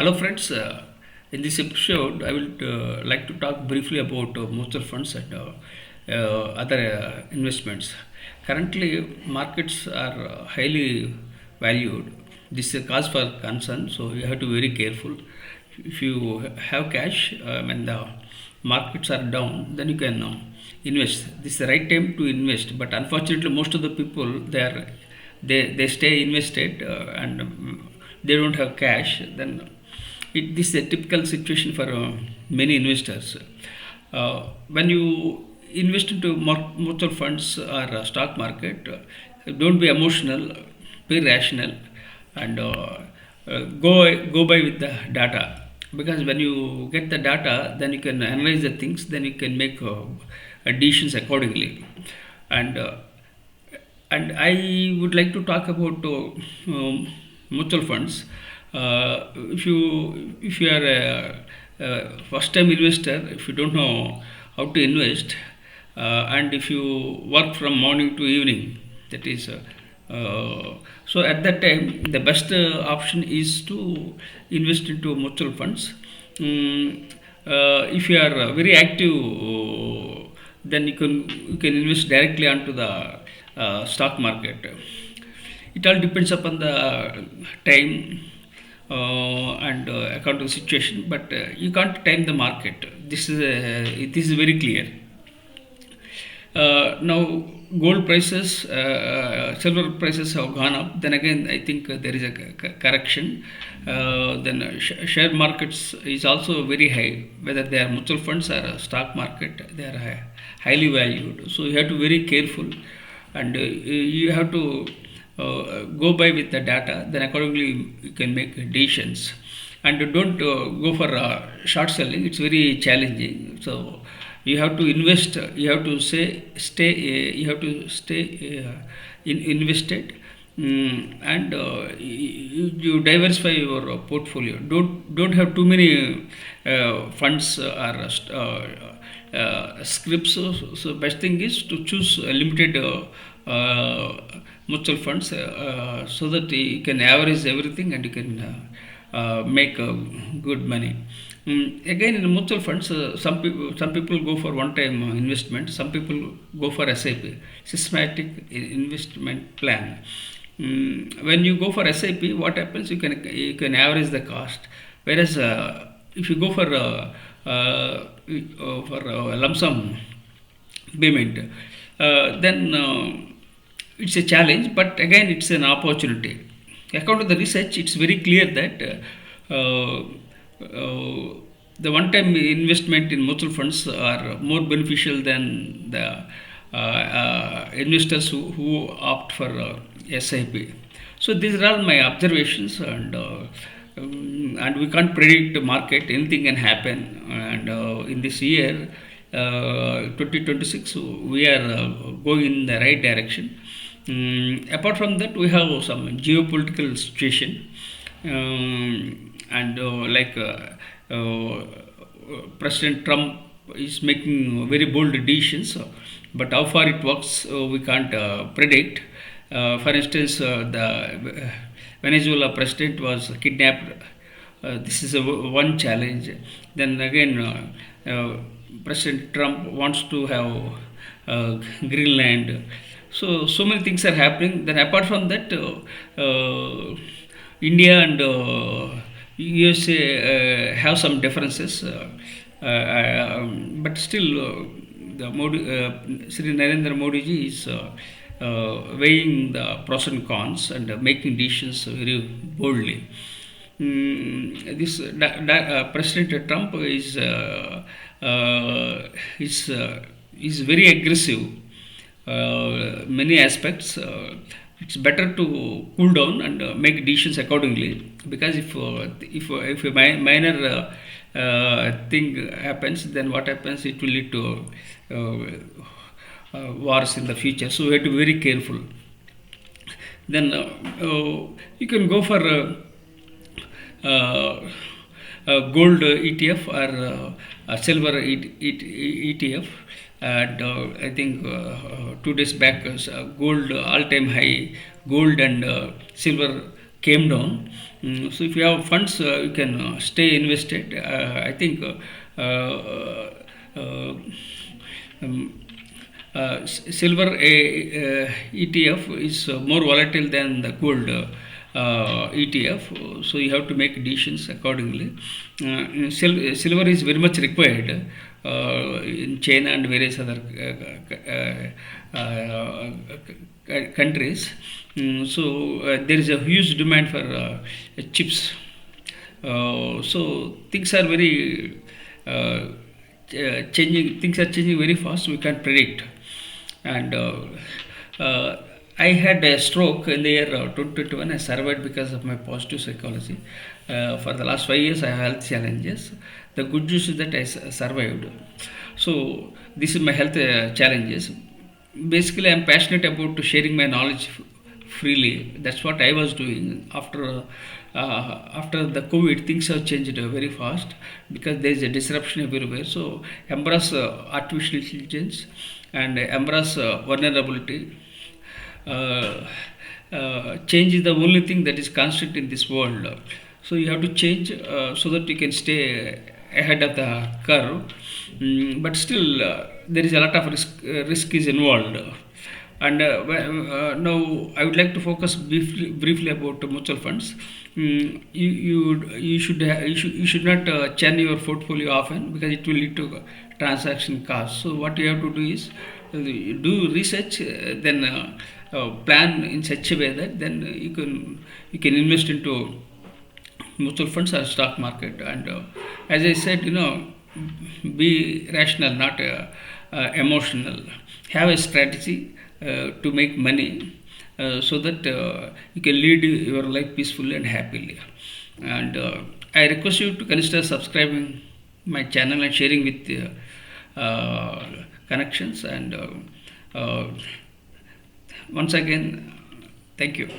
Hello, friends. In this episode, I will like to talk briefly about mutual funds and other investments. Currently, markets are highly valued. This is a cause for concern, so you have to be very careful. If you have cash when the markets are down, then you can invest. This is the right time to invest, but unfortunately, most of the people they stay invested and they don't have cash. Then this is a typical situation for many investors. When you invest into mutual funds or stock market, don't be emotional, be rational, and go by with the data. Because when you get the data, then you can analyze the things, then you can make decisions accordingly. And I would like to talk about mutual funds. If you are a first time investor, if you don't know how to invest, and if you work from morning to evening, that is so at that time the best option is to invest into mutual funds. If you are very active, then you can invest directly onto the stock market. It all depends upon the time and according to the situation, but you can't time the market. This is very clear. Now gold prices, silver prices have gone up. Then again, I think there is a correction. Then share markets is also very high. Whether they are mutual funds or stock market, they are highly valued. So you have to be very careful, and you have to go by with the data. Then accordingly, you can make decisions. And don't go for short selling. It's very challenging. So you have to invest, you have to you have to stay invested. And you diversify your portfolio. Don't have too many funds or scripts. So best thing is to choose a limited mutual funds, so that you can average everything and you can make good money. Again, in mutual funds, some people go for one-time investment. Some people go for SIP, systematic investment plan. When you go for SIP, what happens? You can average the cost. Whereas if you go for a lump sum payment, then it's a challenge. But again, it's an opportunity. According to the research, it's very clear that the one-time investment in mutual funds are more beneficial than the investors who opt for SIP. So these are all my observations, and we can't predict the market. Anything can happen. And in this year, 2026, we are going in the right direction. Apart from that, we have some geopolitical situation, and President Trump is making very bold decisions, but how far it works, we can't predict. For instance, the Venezuela president was kidnapped. This is one challenge. Then again, President Trump wants to have Greenland. So many things are happening. Then apart from that, India and USA have some differences, but still, the Sri Narendra Modi ji is weighing the pros and cons and making decisions very boldly. President Trump is very aggressive. Many aspects. It's better to cool down and make decisions accordingly, because if a minor thing happens, then what happens? It will lead to wars in the future. So we have to be very careful. Then you can go for gold ETF or a silver ETF. And I think 2 days back, gold all-time high, gold and silver came down. So if you have funds, you can stay invested. I think uh, um, silver ETF is more volatile than the gold ETF, so you have to make decisions accordingly. Silver is very much required in China and various other countries. So there is a huge demand for chips. So things are very changing. Things are changing very fast. We can't predict. And I had a stroke in the year 2021. I survived because of my positive psychology. For the last 5 years, I have health challenges. The good news is that I survived. So this is my health challenges. Basically, I'm passionate about sharing my knowledge freely. That's what I was doing after the COVID. Things have changed very fast because there is a disruption everywhere. So embrace artificial intelligence and embrace vulnerability. uh, Change is the only thing that is constant in this world. So you have to change so that you can stay ahead of the curve. But still, there is a lot of risk is involved. And now I would like to focus briefly about mutual funds. You should not churn your portfolio often because it will lead to transaction costs. So what you have to do is do research, then plan in such a way that then you can invest into mutual funds or stock market. And as I said, be rational, not emotional. Have a strategy to make money so that you can lead your life peacefully and happily. And I request you to consider subscribing my channel and sharing with connections. And once again, thank you.